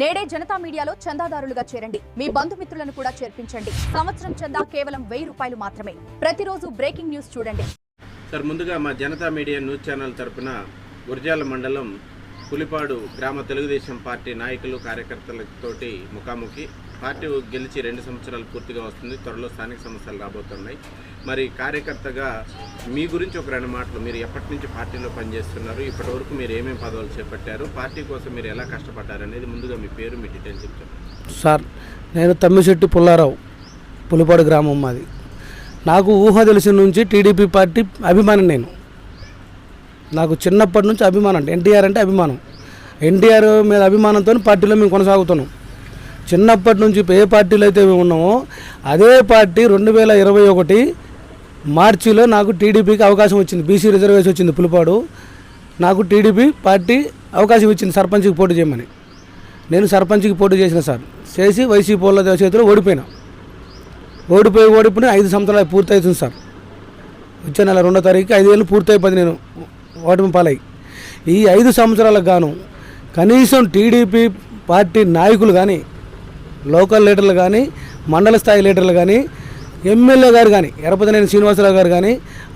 నేడే జనతా మీడియాలో చందాదారులుగా చేరండి. మీ బంధుమిత్రులను కూడా చేర్పించండి. సంవత్సరం చందా కేవలం 1000 రూపాయలు మాత్రమే. ప్రతిరోజు బ్రేకింగ్ న్యూస్ చూడండి. సార్, ముందుగా మా జనతా మీడియా న్యూస్ ఛానల్ తరపున గురజాల మండలం పులిపాడు గ్రామ తెలుగుదేశం పార్టీ నాయకులు కార్యకర్తలతోటి ముఖాముఖి. పార్టీ గెలిచి 2 సంవత్సరాలు పూర్తిగా వస్తుంది. త్వరలో స్థానిక సమస్యలు రాబోతున్నాయి. మరి కార్యకర్తగా మీ గురించి ఒక 2 మాటలు. మీరు ఎప్పటి నుంచి పార్టీలో పనిచేస్తున్నారు, ఇప్పటి వరకు మీరు ఏమేమి పదవులు చేపట్టారు, పార్టీ కోసం మీరు ఎలా కష్టపడ్డారు అనేది ముందుగా మీ పేరు, మీ డీటెయిల్స్ చెప్తారు. సార్, నేను తమ్మిశెట్టి పుల్లారావు, పులిపాడు గ్రామం మాది. నాకు ఊహ తెలిసిన నుంచి టీడీపీ పార్టీ అభిమానం. నాకు చిన్నప్పటి నుంచి అభిమానం, ఎన్టీఆర్ అంటే అభిమానం. ఎన్టీఆర్ మీద అభిమానంతో పార్టీలో మేము కొనసాగుతున్నాం. చిన్నప్పటి నుంచి ఏ పార్టీలో అయితే మేము ఉన్నామో అదే పార్టీ 2021 మార్చిలో నాకు టీడీపీకి అవకాశం వచ్చింది. బీసీ రిజర్వేషన్ వచ్చింది పులిపాడు. నాకు టీడీపీ పార్టీ అవకాశం ఇచ్చింది సర్పంచ్కి పోటీ చేయమని. నేను సర్పంచ్కి పోటీ చేసిన సార్. చేసి వైసీపీ వాళ్ళ చేతిలో ఓడిపోయిన 5 సంవత్సరాలు పూర్తవుతుంది సార్. వచ్చే నెల 2వ తారీఖుకి 5 ఏళ్ళు పూర్తయిపోయింది నేను ఓటమి పాలై. ఈ 5 సంవత్సరాలకు గాను కనీసం టీడీపీ పార్టీ నాయకులు కానీ, లోకల్ లీడర్లు కానీ, మండల స్థాయి లీడర్లు కానీ, ఎమ్మెల్యే గారు కానీ, ఎరపతినేని శ్రీనివాసరావు గారు కానీ,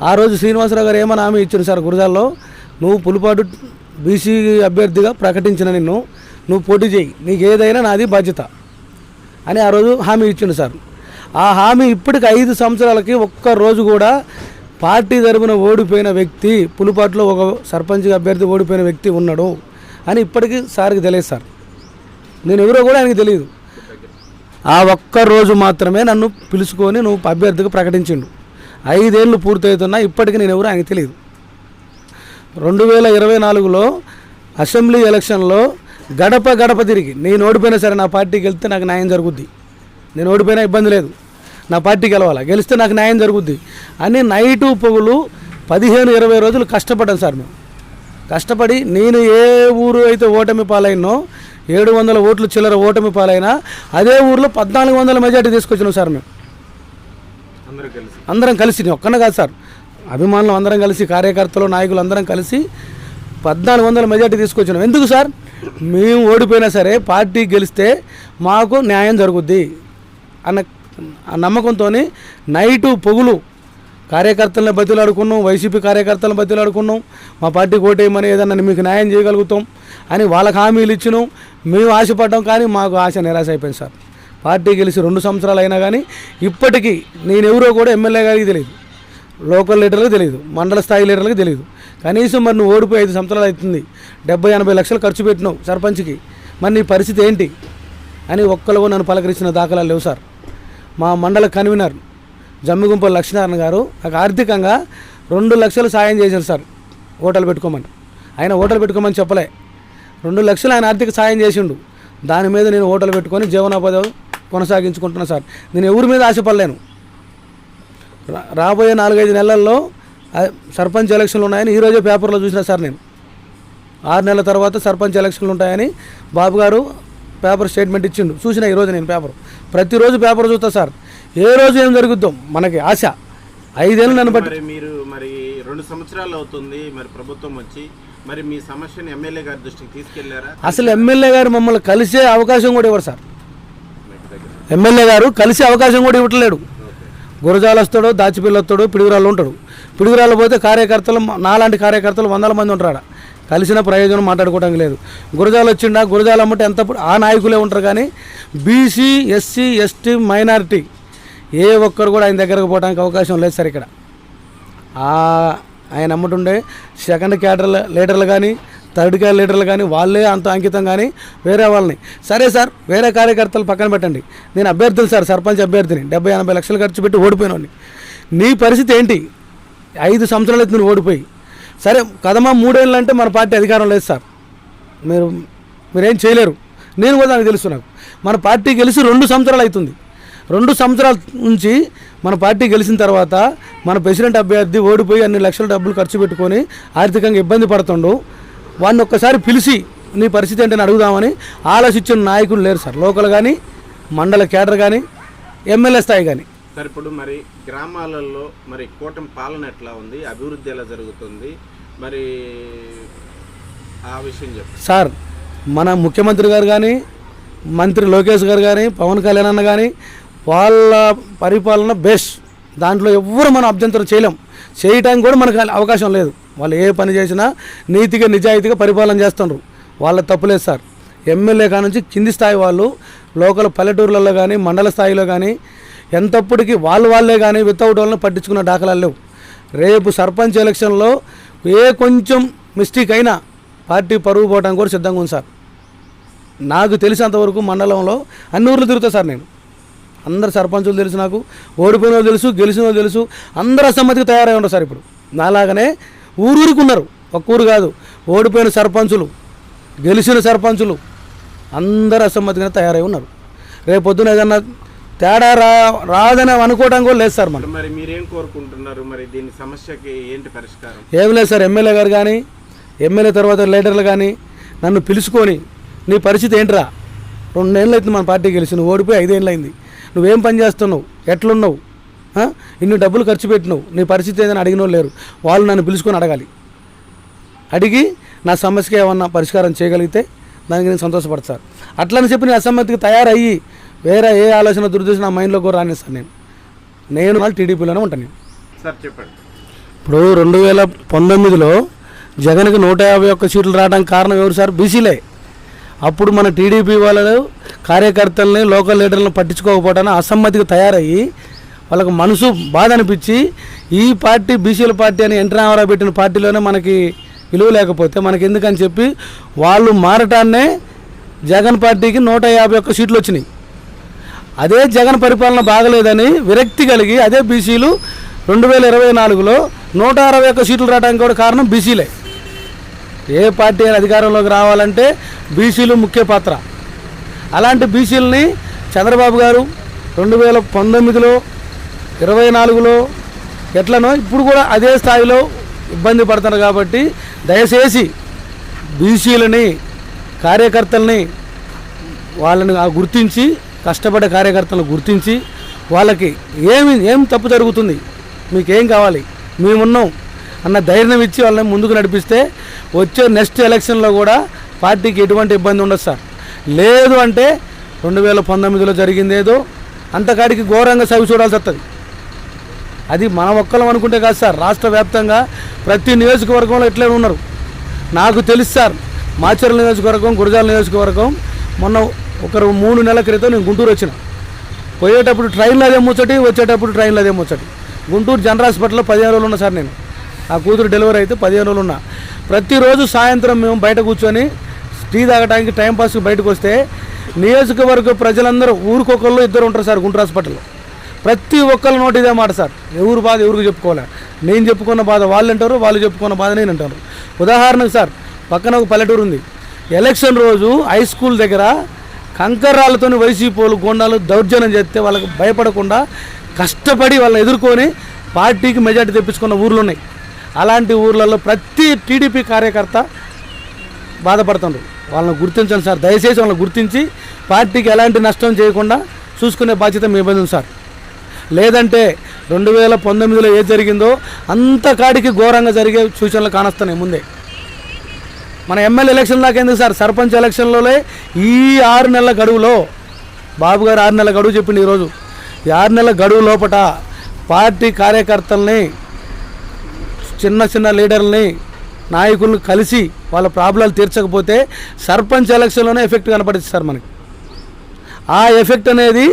ఆ రోజు శ్రీనివాసరావు గారు ఏమని హామీ ఇచ్చారు సార్, గురజాల్లో నువ్వు పులిపాడు బీసీ అభ్యర్థిగా ప్రకటించిన నువ్వు పోటీ చేయి, నీకు ఏదైనా నాది బాధ్యత అని ఆ రోజు హామీ ఇచ్చిండు సార్. ఆ హామీ ఇప్పటికి 5 సంవత్సరాలకి ఒక్కరోజు కూడా పార్టీ తరపున ఓడిపోయిన వ్యక్తి, పులిపాటులో ఒక సర్పంచ్ అభ్యర్థి ఓడిపోయిన వ్యక్తి ఉన్నాడు అని ఇప్పటికీ సార్కి తెలియదు సార్. నేను ఎవరో కూడా ఆయనకి తెలియదు. ఆ ఒక్కరోజు మాత్రమే నన్ను పిలుచుకొని నువ్వు అభ్యర్థిగా ప్రకటించిండు. 5 ఏళ్ళు పూర్తవుతున్నా ఇప్పటికీ నేను ఎవరో ఆయనకి తెలియదు. 2024లో అసెంబ్లీ ఎలక్షన్లో గడప గడప తిరిగి నేను ఓడిపోయినా సరే నా పార్టీకి వెళ్తే నాకు న్యాయం జరుగుద్ది, నేను ఓడిపోయినా ఇబ్బంది లేదు, నా పార్టీకి గెలవాలా, గెలిస్తే నాకు న్యాయం జరుగుద్ది అని నైటు పొగులు 15-20 రోజులు కష్టపడ్డాను సార్. మేము కష్టపడి నేను ఏ ఊరు అయితే ఓటమి పాలైనో 700 ఓట్లు చిల్లర ఓటమి పాలైనా అదే ఊర్లో 1400 మెజార్టీ తీసుకొచ్చినాం సార్. మేము అందరం కలిసి, నేను ఒక్కనే కాదు సార్, అభిమానులు అందరం కలిసి, కార్యకర్తలు నాయకులు అందరం కలిసి 1400 మెజార్టీ తీసుకొచ్చినాం. ఎందుకు సార్? మేము ఓడిపోయినా సరే పార్టీ గెలిస్తే మాకు న్యాయం జరుగుద్ది అన్న నమ్మకంతో నైటు పొగులు కార్యకర్తలను బతిలాడుకున్నాం, వైసీపీ కార్యకర్తలను బతిలాడుకున్నాం, మా పార్టీకి ఓటేయమని ఏదన్నా మీకు న్యాయం చేయగలుగుతాం అని వాళ్ళకి హామీలు ఇచ్చినాం. మేము ఆశపడ్డాం, కానీ మాకు ఆశ నిరాశ అయిపోయింది సార్. పార్టీ గెలిచి 2 సంవత్సరాలు అయినా కానీ ఇప్పటికీ నేనెవరో కూడా ఎమ్మెల్యే గారికి తెలియదు, లోకల్ లీడర్లకు తెలియదు, మండల స్థాయి లీడర్లకు తెలియదు. కనీసం మరి నువ్వు ఓడిపోయి 5 సంవత్సరాలు అవుతుంది, 70-80 లక్షలు ఖర్చు పెట్టినావు సర్పంచ్కి, మరి నీ పరిస్థితి ఏంటి అని ఒక్కరు నన్ను పలకరించిన దాఖలాలు లేవు సార్. మా మండల కన్వీనర్ జమ్మిగుంపల్లి లక్ష్మీనారాయణ గారు నాకు ఆర్థికంగా 2 లక్షలు సాయం చేశారు సార్ హోటల్ పెట్టుకోమని. ఆయన హోటల్ పెట్టుకోమని చెప్పలే, 2 లక్షలు ఆయన ఆర్థిక సాయం చేసిండు. దాని మీద నేను హోటల్ పెట్టుకొని జీవనోపాధి కొనసాగించుకుంటున్నాను సార్. నేను ఎవరి మీద ఆశపడలేను. రాబోయే 4-5 నెలల్లో సర్పంచ్ ఎలక్షన్లు ఉన్నాయని ఈరోజే పేపర్లో చూసిన సార్. నేను 6 నెలల తర్వాత సర్పంచ్ ఎలక్షన్లు ఉంటాయని బాబు గారు పేపర్ స్టేట్మెంట్ ఇచ్చిండు. చూసిన ఈరోజు నేను పేపర్, ప్రతిరోజు పేపర్ చూస్తా సార్. ఏ రోజు ఏం జరుగుద్దో మనకి ఆశ. 5 ఏళ్ళు నన్ను బట్టి మీరు మరి 2 సంవత్సరాలు అవుతుంది మరి ప్రభుత్వం వచ్చి, మరి మీ సమస్యను ఎమ్మెల్యే గారి దృష్టికి తీసుకెళ్లారా? అసలు ఎమ్మెల్యే గారు మమ్మల్ని కలిసే అవకాశం కూడా ఇవ్వరు సార్. ఎమ్మెల్యే గారు కలిసే అవకాశం కూడా ఇవ్వట్లేడు. గురజాల వస్తాడు, దాచిపిల్లి వస్తాడు, పిడుగురాళ్ళు ఉంటాడు. పిడుగురాళ్ళు పోతే కార్యకర్తలు, నాలాంటి కార్యకర్తలు 100 మంది ఉంటారు. కలిసిన ప్రయోజనం మాట్లాడుకోవడానికి లేదు. గురజాల వచ్చిండా, గురజాల అమ్మంటే ఎంత ఆ నాయకులే ఉంటారు. కానీ బీసీ, ఎస్సీ, ఎస్టీ, మైనారిటీ ఏ ఒక్కరు కూడా ఆయన దగ్గరకు పోవడానికి అవకాశం లేదు సార్. ఇక్కడ ఆయన అమ్మటుండే సెకండ్ క్యాడర్ లీడర్లు కానీ, థర్డ్ క్యాడర్ లీడర్లు కానీ వాళ్ళే అంత అంకితం, కానీ వేరే వాళ్ళని సరే సార్ వేరే కార్యకర్తలు పక్కన పెట్టండి. నేను అభ్యర్థులు సార్, సర్పంచ్ అభ్యర్థిని, 70-80 లక్షలు ఖర్చు పెట్టి ఓడిపోయినోని. నీ పరిస్థితి ఏంటి? 5 సంవత్సరాలు అయితే నువ్వు ఓడిపోయి, సరే కదమా 3 ఏళ్ళు అంటే మన పార్టీ అధికారం లేదు సార్, మీరేం చేయలేరు. నేను కూడా నాకు తెలుసు. నాకు మన పార్టీ గెలిచి 2 సంవత్సరాలు అవుతుంది. 2 సంవత్సరాల నుంచి మన పార్టీ గెలిచిన తర్వాత మన ప్రెసిడెంట్ అభ్యర్థి ఓడిపోయి అన్ని లక్షల డబ్బులు ఖర్చు పెట్టుకొని ఆర్థికంగా ఇబ్బంది పడుతుండు. వాడిని ఒక్కసారి పిలిచి నీ పరిస్థితి ఏంటని అడుగుదామని ఆలోచించిన నాయకులు లేరు సార్. లోకల్ కానీ, మండల కేడర్ కానీ, ఎమ్మెల్యే స్థాయి కానీ. సార్, ఇప్పుడు మరి గ్రామాలలో మరి కూటమి పాలన ఎట్లా ఉంది, అభివృద్ధి ఎలా జరుగుతుంది, మరి ఆ విషయం చెప్పండి సార్. మన ముఖ్యమంత్రి గారు కానీ, మంత్రి లోకేష్ గారు కానీ పవన్ కళ్యాణ్ అన్న కానీ వాళ్ళ పరిపాలన బెస్ట్. దాంట్లో ఎవ్వరు మనం అభ్యంతరం చేయటానికి కూడా మనకు అవకాశం లేదు. వాళ్ళు ఏ పని చేసినా నీతిగా నిజాయితీగా పరిపాలన చేస్తున్నారు. వాళ్ళ తప్పులేదు సార్. ఎమ్మెల్యే కానుంచి కింది స్థాయి వాళ్ళు లోకల్ పల్లెటూర్లలో కానీ మండల స్థాయిలో కానీ ఎంతప్పటికీ వాళ్ళే కానీ వితౌట్ వాళ్ళని పట్టించుకున్న దాఖలాలు లేవు. రేపు సర్పంచ్ ఎలక్షన్లో ఏ కొంచెం మిస్టేక్ అయినా పార్టీ పరుగు పోవడానికి కూడా సిద్ధంగా ఉంది సార్. నాకు తెలిసినంతవరకు మండలంలో అన్ని ఊర్లు తిరుగుతా సార్. నేను అందరు సర్పంచులు తెలుసు, నాకు ఓడిపోయిన వాళ్ళు తెలుసు, గెలిచిన వాళ్ళు తెలుసు. అందరూ అసమ్మతికి తయారై ఉంటారు సార్. ఇప్పుడు నాలాగనే ఊరికి ఉన్నారు, ఒక్క ఊరు కాదు. ఓడిపోయిన సర్పంచులు, గెలిచిన సర్పంచులు అందరూ అసమ్మతిగా తయారై ఉన్నారు. రేపు పొద్దున ఏదన్నా తేడా రాదని అనుకోవడం కూడా లేదు సార్. మనం మరి మీరేం కోరుకుంటున్నారు? మరి దీని సమస్యకి ఏంటి పరిష్కారం? ఏం లేదు సార్. ఎమ్మెల్యే గారు కానీ ఎమ్మెల్యే తర్వాత లీడర్లు కానీ నన్ను పిలుచుకొని నీ పరిస్థితి ఏంట్రా, 2 ఏళ్ళు అవుతుంది మన పార్టీ గెలిచి, నువ్వు ఓడిపోయి 5 ఏళ్ళు అయింది, నువ్వేం పని చేస్తున్నావు, ఎట్లున్నావు, ఇన్ని డబ్బులు ఖర్చు పెట్టినావు, నీ పరిస్థితి ఏదైనా అడిగిన వాళ్ళు లేరు. వాళ్ళు నన్ను పిలుచుకొని అడగాలి. అడిగి నా సమస్యకి ఏమన్నా పరిష్కారం చేయగలిగితే దానికి నేను సంతోషపడతాను. అట్లని చెప్పి నేను అసమ్మతికి తయారయ్యి వేరే ఏ ఆలోచన దురుద్దేశం నా మైండ్లో కూడా రాని సార్. నేను వాళ్ళు టీడీపీలోనే ఉంటాను. సార్ చెప్పండి. ఇప్పుడు 2019లో జగన్కి 151 సీట్లు రావడానికి కారణం ఎవరు సార్? బీసీలే. అప్పుడు మన టీడీపీ వాళ్ళు కార్యకర్తల్ని లోకల్ లీడర్లను పట్టించుకోకపోవడానికి అసమ్మతికి తయారయ్యి వాళ్ళకు మనసు బాధ అనిపించి ఈ పార్టీ బీసీల పార్టీ అని ఎన్టీ రామారావు పెట్టిన పార్టీలోనే మనకి విలువ లేకపోతే మనకి ఎందుకని చెప్పి వాళ్ళు మారటాన్నే జగన్ పార్టీకి 151 సీట్లు వచ్చినాయి. అదే జగన్ పరిపాలన బాగలేదని విరక్తి కలిగి అదే బీసీలు 2024లో 161 సీట్లు రావడానికి కూడా కారణం బీసీలే. ఏ పార్టీ అధికారంలోకి రావాలంటే బీసీలు ముఖ్య పాత్ర. అలాంటి బీసీలని చంద్రబాబు గారు 2019లో 24లో ఎట్లనో ఇప్పుడు కూడా అదే స్థాయిలో ఇబ్బంది పడుతున్నారు. కాబట్టి దయచేసి బీసీలని కార్యకర్తల్ని వాళ్ళని గుర్తించి కష్టపడే కార్యకర్తలను గుర్తించి వాళ్ళకి ఏం తప్పు జరుగుతుంది, మీకేం కావాలి, మేమున్నాం అన్న ధైర్యం ఇచ్చి వాళ్ళని ముందుకు నడిపిస్తే వచ్చే నెక్స్ట్ ఎలక్షన్లో కూడా పార్టీకి ఎటువంటి ఇబ్బంది ఉండదు సార్. లేదు అంటే 2019లో జరిగింది ఏదో అంతకాడికి ఘోరంగా సవి చూడాల్సి వస్తుంది. అది మన ఒక్కలం అనుకుంటే కాదు సార్. రాష్ట్ర వ్యాప్తంగా ప్రతి నియోజకవర్గంలో ఇట్లే ఉన్నారు. నాకు తెలుసు సార్. మాచర్ల నియోజకవర్గం, గురజాల నియోజకవర్గం మొన్న 3 నెలల క్రితం నేను గుంటూరు వచ్చిన. పోయేటప్పుడు ట్రైన్లో అదే ముచ్చటి, వచ్చేటప్పుడు ట్రైన్లో అదే ముచ్చటి. గుంటూరు జనరల్ హాస్పిటల్లో 15 రోజులు ఉన్నా సార్. నేను ఆ కూతురు డెలివరీ అయితే 15 రోజులు ఉన్నా. ప్రతిరోజు సాయంత్రం మేము బయట కూర్చొని టీ తాగడానికి టైంపాస్కి బయటకు వస్తే నియోజకవర్గ ప్రజలందరూ ఊరికొకళ్ళు 2 ఉంటారు సార్ గుంటూరు హాస్పిటల్లో. ప్రతి ఒక్కళ్ళ నోటి ఇదే మాట సార్. ఎవరు బాధ ఎవరికి చెప్పుకోలే. నేను చెప్పుకున్న బాధ వాళ్ళు అంటారు, వాళ్ళు చెప్పుకున్న బాధ నేను అంటారు. ఉదాహరణకు సార్, పక్కన ఒక పల్లెటూరు ఉంది. ఎలక్షన్ రోజు హై స్కూల్ దగ్గర కంకర్రాళ్ళతో వైసీపీలు గొండాలు దౌర్జన్యం చేస్తే వాళ్ళకి భయపడకుండా కష్టపడి వాళ్ళని ఎదుర్కొని పార్టీకి మెజార్టీ తెప్పించుకున్న ఊర్లు ఉన్నాయి. అలాంటి ఊర్లలో ప్రతి టీడీపీ కార్యకర్త బాధపడుతున్నారు. వాళ్ళని గుర్తించండి సార్. దయచేసి వాళ్ళని గుర్తించి పార్టీకి ఎలాంటి నష్టం చేయకుండా చూసుకునే బాధ్యత మీ మీద ఉంది సార్. లేదంటే 2019లో ఏది జరిగిందో అంత కాడికి ఘోరంగా జరిగే సూచనలు కానొస్తున్నాయి ముందే. మన ఎమ్మెల్యే ఎలక్షన్ దాకా ఎందుకు సార్, సర్పంచ్ ఎలక్షన్లోనే ఈ 6 నెలల గడువులో బాబు గారు 6 నెలల గడువు చెప్పింది. ఈరోజు ఈ 6 నెలల గడువు లోపల పార్టీ కార్యకర్తల్ని, చిన్న లీడర్లని, నాయకులను కలిసి వాళ్ళ ప్రాబ్లాలు తీర్చకపోతే సర్పంచ్ ఎలక్షన్లోనే ఎఫెక్ట్ కనపడుతుంది సార్ మనకి. ఆ ఎఫెక్ట్ అనేది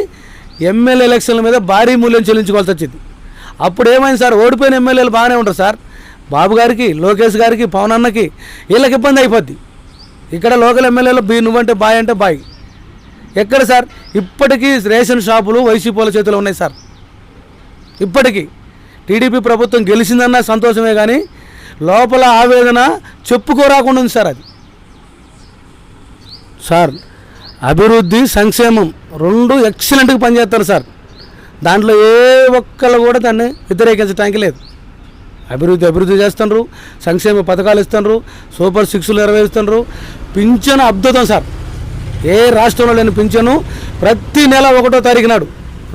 ఎమ్మెల్యే ఎలక్షన్ల మీద భారీ మూల్యం చెల్లించుకోవాల్సి వచ్చింది. అప్పుడు ఏమైంది సార్, ఓడిపోయిన ఎమ్మెల్యేలు బాగానే ఉంటారు సార్. బాబు గారికి, లోకేష్ గారికి, పవన్ అన్నకి వీళ్ళకి ఇబ్బంది అయిపోద్ది. ఇక్కడ లోకల్ ఎమ్మెల్యేలు నువ్వంటే బాయ్ అంటే బాయ్. ఎక్కడ సార్, ఇప్పటికీ రేషన్ షాపులు వైసీపీల చేతిలో ఉన్నాయి సార్. ఇప్పటికీ టీడీపీ ప్రభుత్వం గెలిచిందన్న సంతోషమే కానీ లోపల ఆవేదన చెప్పుకోరాకుండా ఉంది సార్. అది సార్ అభివృద్ధి, సంక్షేమం 2 ఎక్సలెంట్గా పనిచేస్తారు సార్. దాంట్లో ఏ ఒక్కళ్ళు కూడా దాన్ని వ్యతిరేకించడానికి లేదు. అభివృద్ధి చేస్తున్నారు, సంక్షేమ పథకాలు ఇస్తున్నారు, సూపర్ 6లు నిర్వహిస్తున్నారు. పింఛను అద్భుతం సార్. ఏ రాష్ట్రంలో లేని పింఛను ప్రతి నెల 1వ తారీఖు నాడు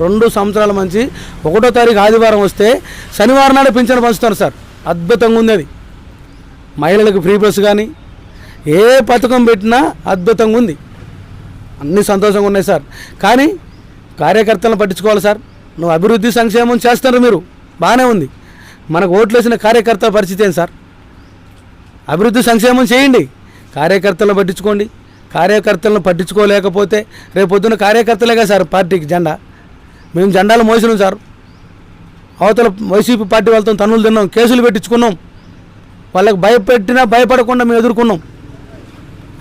2 సంవత్సరాల మంచి 1వ తారీఖు ఆదివారం వస్తే శనివారం నాడు పింఛను పంచుతారు సార్. అద్భుతంగా ఉంది అది. మహిళలకు ఫ్రీ బస్సు కానీ ఏ పథకం పెట్టినా అద్భుతంగా ఉంది. అన్నీ సంతోషంగా ఉన్నాయి సార్. కానీ కార్యకర్తలను పట్టించుకోవాలి సార్. నువ్వు అభివృద్ధి సంక్షేమం చేస్తున్నారు మీరు, బాగానే ఉంది. మనకు ఓట్లు వేసిన కార్యకర్తల పరిస్థితి ఏంటి సార్? అభివృద్ధి సంక్షేమం చేయండి, కార్యకర్తలను పట్టించుకోండి. కార్యకర్తలను పట్టించుకోలేకపోతే రేపొద్దున కార్యకర్తలేగా సార్ పార్టీకి జెండా. మేము జెండాలు మోసినాం సార్. అవతల వైసీపీ పార్టీ వాళ్ళతో తన్నులు తిన్నాం, కేసులు పెట్టించుకున్నాం. వాళ్ళకి భయపెట్టినా భయపడకుండా మేము ఎదుర్కొన్నాం.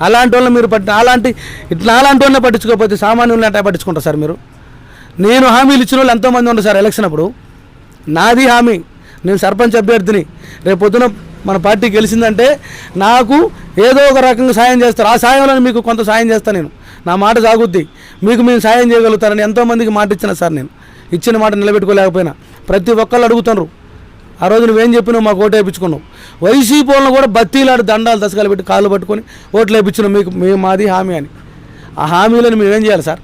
అలాంటి వాళ్ళని మీరు అలాంటి వాళ్ళని పట్టించుకోకపోతే సామాన్యులను అంటే పట్టించుకుంటారు సార్ మీరు? నేను హామీలు ఇచ్చిన వాళ్ళు ఎంతోమంది ఉన్నారు సార్. ఎలక్షన్ అప్పుడు నాది హామీ, నేను సర్పంచ్ అభ్యర్థిని. రేపు పొద్దున మన పార్టీ గెలిచిందంటే నాకు ఏదో ఒక రకంగా సాయం చేస్తారు. ఆ సాయంలో మీకు కొంత సాయం చేస్తాను నేను. నా మాట సాగుద్ది, మీకు మేము సాయం చేయగలుగుతారని ఎంతోమందికి మాట ఇచ్చిన సార్. నేను ఇచ్చిన మాట నిలబెట్టుకోలేకపోయినా ప్రతి ఒక్కళ్ళు అడుగుతున్నారు, ఆ రోజు నువ్వేం చెప్పినావు, మాకు ఓటు వేయించుకున్నావు. వైసీపీ వాళ్ళని కూడా బత్తీలాడు దండాలు దశకాలు పెట్టి కాళ్ళు పట్టుకొని ఓట్లు వేయించినాం మీకు, మేము మాది హామీ అని. ఆ హామీలను మేమేం చేయాలి సార్?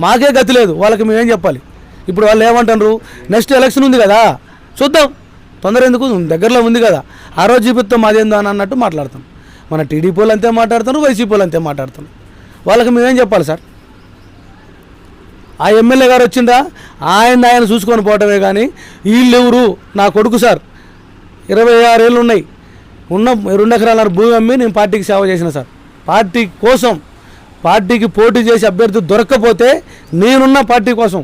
మాకే గతి లేదు, వాళ్ళకి మేమేం చెప్పాలి? ఇప్పుడు వాళ్ళు ఏమంటారు, నెక్స్ట్ ఎలక్షన్ ఉంది కదా చూద్దాం, తొందర ఎందుకు, దగ్గరలో ఉంది కదా, ఆ రోజు చూపిస్తాం మాదేందో అని అన్నట్టు మాట్లాడతాం. మన టీడీపీ వాళ్ళు అంతే మాట్లాడతారు, వైసీపీ వాళ్ళు అంతే మాట్లాడతారు. వాళ్ళకి మేమేం చెప్పాలి సార్? ఆ ఎమ్మెల్యే గారు వచ్చిందా, ఆయన చూసుకొని పోవటమే కానీ వీళ్ళెవరు? నా కొడుకు సార్ 26 ఏళ్ళు ఉన్నాయి, ఉన్న 2 ఎకరాల భూమి అమ్మి నేను పార్టీకి సేవ చేసిన సార్. పార్టీ కోసం, పార్టీకి పోటీ చేసి అభ్యర్థి దొరక్కపోతే నేనున్న పార్టీ కోసం,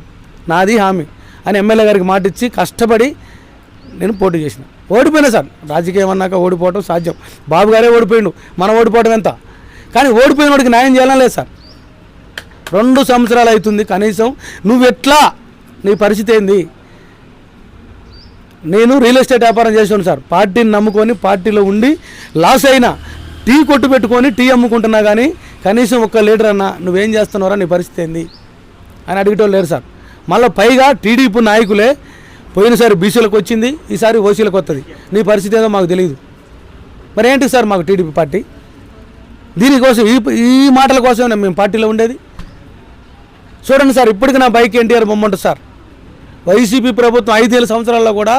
నాది హామీ అని ఎమ్మెల్యే గారికి మాట ఇచ్చి కష్టపడి నేను పోటీ చేసిన. ఓడిపోయినా సార్. రాజకీయం అన్నాక ఓడిపోవడం సాధ్యం. బాబు గారే ఓడిపోయిండు, మనం ఓడిపోవడం ఎంత? కానీ ఓడిపోయిన వాడికి న్యాయం చేయాలని లేదు సార్. 2 సంవత్సరాలు అవుతుంది కనీసం. నువ్వెట్లా, నీ పరిస్థితి ఏంది? నేను రియల్ ఎస్టేట్ వ్యాపారం చేసాను సార్. పార్టీని నమ్ముకొని పార్టీలో ఉండి లాస్ అయినా టీ కొట్టు పెట్టుకొని టీ అమ్ముకుంటున్నా కానీ కనీసం 1 లీటర్ అన్నా నువ్వేం చేస్తున్నారా, నీ పరిస్థితి ఏంది అని అడిగేటోళ్ళు లేరు సార్. మళ్ళీ పైగా టీడీపీ నాయకులే పోయినసారి బీసీలకు వచ్చింది, ఈసారి ఓసీలకు వస్తుంది. నీ పరిస్థితి ఏదో మాకు తెలియదు. మరి ఏంటి సార్ మాకు టీడీపీ పార్టీ? దీనికోసం ఈ మాటల కోసమే మేము పార్టీలో ఉండేది. చూడండి సార్, ఇప్పటికి నా బైక్ ఎన్టీఆర్ బొమ్మ ఉంటుంది సార్. వైసీపీ ప్రభుత్వం 5 సంవత్సరాల్లో కూడా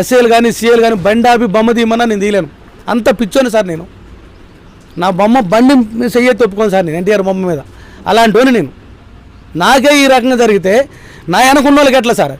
ఎస్ఏలు కానీ సీఏలు కానీ బండి బొమ్మ తీయమన్నా నేను తీయలేను. అంత పిచ్చోని సార్ నేను. నా బొమ్మ బండి చెయ్యెత్తి ఒప్పుకోను సార్ నేను ఎన్టీఆర్ బొమ్మ మీద. అలాంటి నేను. నాకే ఈ రకంగా జరిగితే నా వెనకున్న వాళ్ళకి ఎట్లా సార్?